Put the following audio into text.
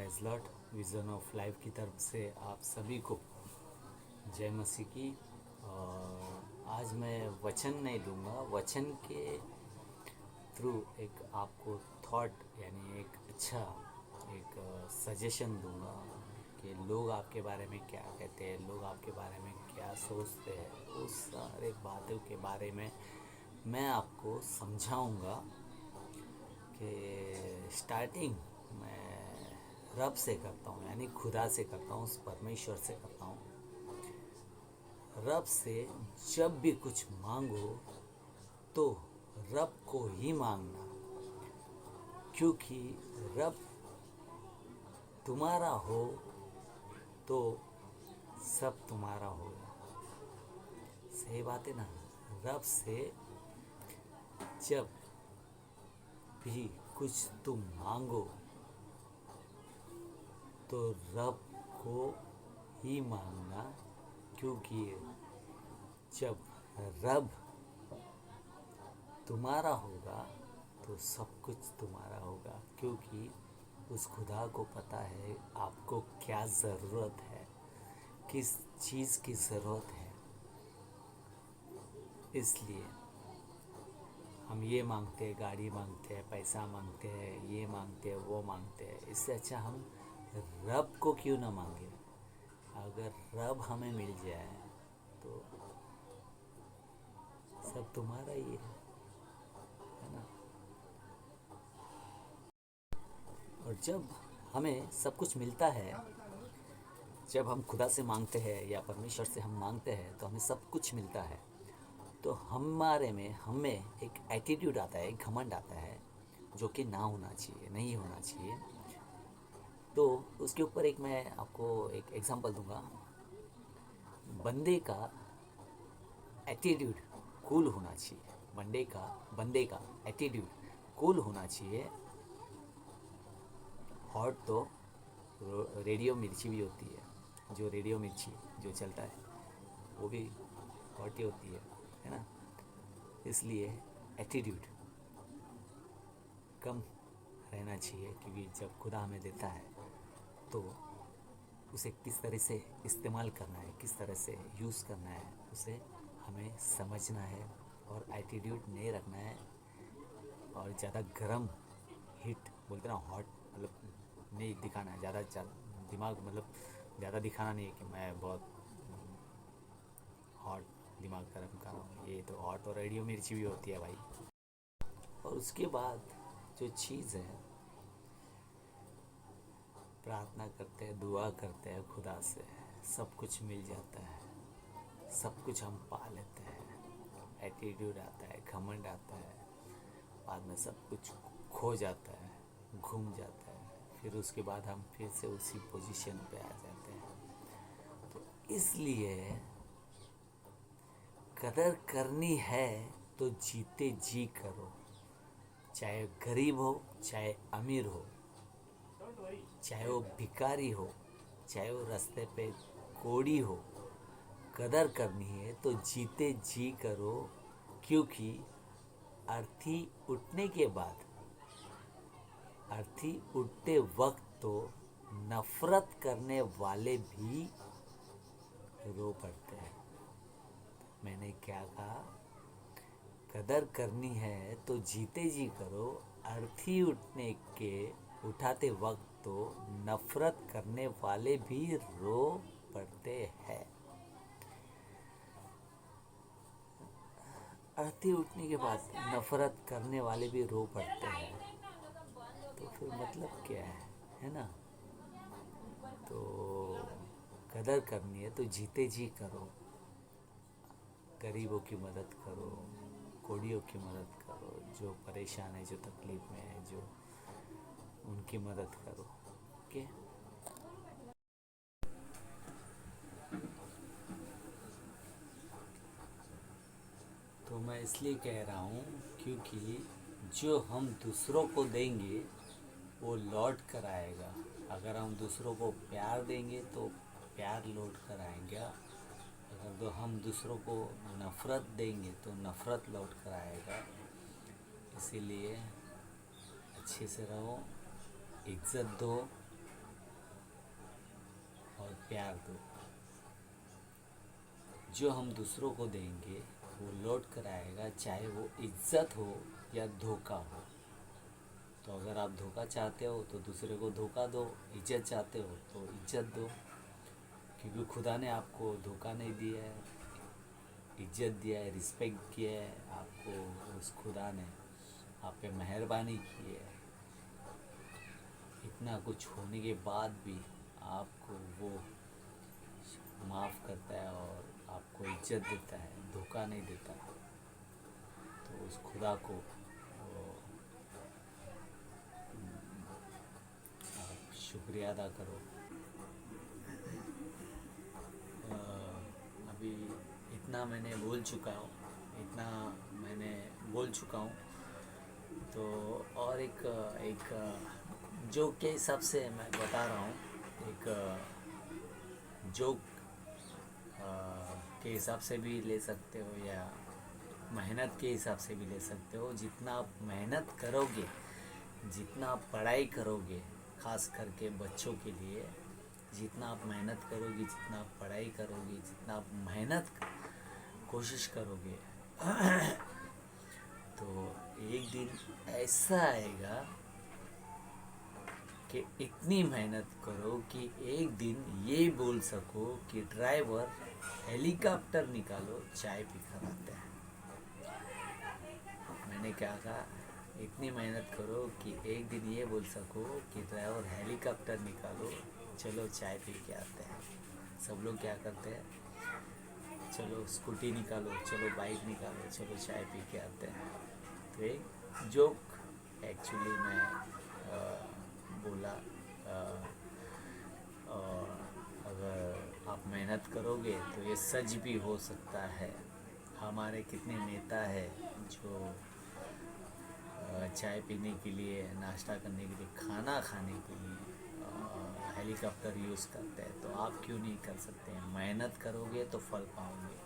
Praise Lord. Vision of life की तरफ से आप सभी को जय मसीह की। और आज मैं वचन नहीं दूंगा, वचन के थ्रू एक आपको थॉट यानी एक अच्छा एक सजेशन दूंगा कि लोग आपके बारे में क्या कहते हैं, लोग आपके बारे में क्या सोचते हैं, उस सारे बातों के बारे में मैं आपको समझाऊंगा। कि स्टार्टिंग मैं रब से करता हूँ, यानी खुदा से करता हूँ, उस परमेश्वर से करता हूँ। रब से जब भी कुछ मांगो तो रब को ही मांगना, क्योंकि रब तुम्हारा हो तो सब तुम्हारा होगा। सही बात है ना। रब से जब भी कुछ तुम मांगो तो रब को ही मांगना, क्योंकि जब रब तुम्हारा होगा तो सब कुछ तुम्हारा होगा, क्योंकि उस खुदा को पता है आपको क्या ज़रूरत है, किस चीज़ की ज़रूरत है। इसलिए हम ये मांगते हैं, गाड़ी मांगते हैं, पैसा मांगते हैं, ये मांगते हैं, वो मांगते हैं। इससे अच्छा हम रब को क्यों ना मांगे। अगर रब हमें मिल जाए तो सब तुम्हारा ही है ना। और जब हमें सब कुछ मिलता है, जब हम खुदा से मांगते हैं या परमेश्वर से हम मांगते हैं तो हमें सब कुछ मिलता है, तो हमारे में हमें एक एटीट्यूड आता है, एक घमंड आता है, जो कि ना होना चाहिए, नहीं होना चाहिए। तो उसके ऊपर एक मैं आपको एक एग्जांपल दूंगा। बंदे का एटीट्यूड कूल होना चाहिए। बंदे का एटीट्यूड कूल होना चाहिए। हॉट तो रेडियो मिर्ची भी होती है, जो रेडियो मिर्ची जो चलता है वो भी हॉट ही होती है ना। इसलिए एटीट्यूड कम रहना चाहिए, क्योंकि जब खुदा हमें देता है तो उसे किस तरह से इस्तेमाल करना है, किस तरह से यूज़ करना है, उसे हमें समझना है। और एटीट्यूड नहीं रखना है। और ज़्यादा गरम हीट बोलते ना, हॉट मतलब नहीं दिखाना है। ज़्यादा दिमाग मतलब ज़्यादा दिखाना नहीं है कि मैं बहुत हॉट दिमाग गर्म कर रहा हूँ। ये तो हॉट और रेडियो मिर्ची भी होती है भाई। और उसके बाद जो चीज़ है, प्रार्थना करते हैं, दुआ करते हैं खुदा से, सब कुछ मिल जाता है, सब कुछ हम पा लेते हैं। एटीट्यूड आता है, घमंड आता है, बाद में सब कुछ खो जाता है, घूम जाता है, फिर उसके बाद हम फिर से उसी पोजीशन पे आ जाते हैं। तो इसलिए कदर करनी है तो जीते जी करो, चाहे गरीब हो, चाहे अमीर हो, चाहे वो भिखारी हो, चाहे वो रास्ते पे कोड़ी हो। कदर करनी है तो जीते जी करो, क्योंकि अर्थी उठने के बाद, अर्थी उठते वक्त तो नफरत करने वाले भी रो पड़ते हैं। मैंने क्या कहा? कदर करनी है तो जीते जी करो, अर्थी उठाते वक्त तो नफरत करने वाले भी रो पड़ते हैं। अर्थी उठने के बाद नफरत करने वाले भी रो पड़ते हैं, तो फिर मतलब क्या है ना। तो कदर करनी है तो जीते जी करो, गरीबों की मदद करो, कोड़ियों की मदद करो, जो परेशान है, जो तकलीफ में है, जो उनकी मदद करो। ओके। तो मैं इसलिए कह रहा हूँ क्योंकि जो हम दूसरों को देंगे वो लौट कर आएगा। अगर हम दूसरों को प्यार देंगे तो प्यार लौट कर आएगा। अगर तो हम दूसरों को नफ़रत देंगे तो नफ़रत लौट कर आएगा। इसीलिए अच्छे से रहो, इज्जत दो, और प्यार दो। जो हम दूसरों को देंगे वो लौट कर आएगा, चाहे वो इज्जत हो या धोखा हो। तो अगर आप धोखा चाहते हो तो दूसरे को धोखा दो, इज्जत चाहते हो तो इज्जत दो, क्योंकि खुदा ने आपको धोखा नहीं दिया है, इज्जत दिया है, रिस्पेक्ट किया है आपको। उस खुदा ने आप पे मेहरबानी की है। इतना कुछ होने के बाद भी आपको वो माफ़ करता है और आपको इज्जत देता है, धोखा नहीं देता। तो उस खुदा को आप शुक्रिया अदा करो। अभी इतना मैंने बोल चुका हूँ, इतना मैंने बोल चुका हूँ। तो और एक जोक के हिसाब से मैं बता रहा हूँ। एक जोक के हिसाब से भी ले सकते हो या मेहनत के हिसाब से भी ले सकते हो। जितना आप मेहनत करोगे, जितना आप पढ़ाई करोगे, ख़ास करके बच्चों के लिए, जितना आप मेहनत करोगे, जितना आप पढ़ाई करोगे, जितना आप मेहनत कोशिश करोगे तो एक दिन ऐसा आएगा कि इतनी मेहनत करो कि एक दिन ये बोल सको कि ड्राइवर हेलीकॉप्टर निकालो, चाय पी कर आते हैं। मैंने क्या कहा? इतनी मेहनत करो कि एक दिन ये बोल सको कि ड्राइवर हेलीकॉप्टर निकालो, चलो चाय पी के आते हैं। सब लोग क्या करते हैं? चलो स्कूटी निकालो, चलो बाइक निकालो, चलो चाय पी के आते हैं। तो एक जोक एक्चुअली मैं बोला। और अगर आप मेहनत करोगे तो ये सच भी हो सकता है। हमारे कितने नेता है जो चाय पीने के लिए, नाश्ता करने के लिए, खाना खाने के लिए हेलीकॉप्टर यूज़ करते हैं। तो आप क्यों नहीं कर सकते हैं? मेहनत करोगे तो फल पाओगे।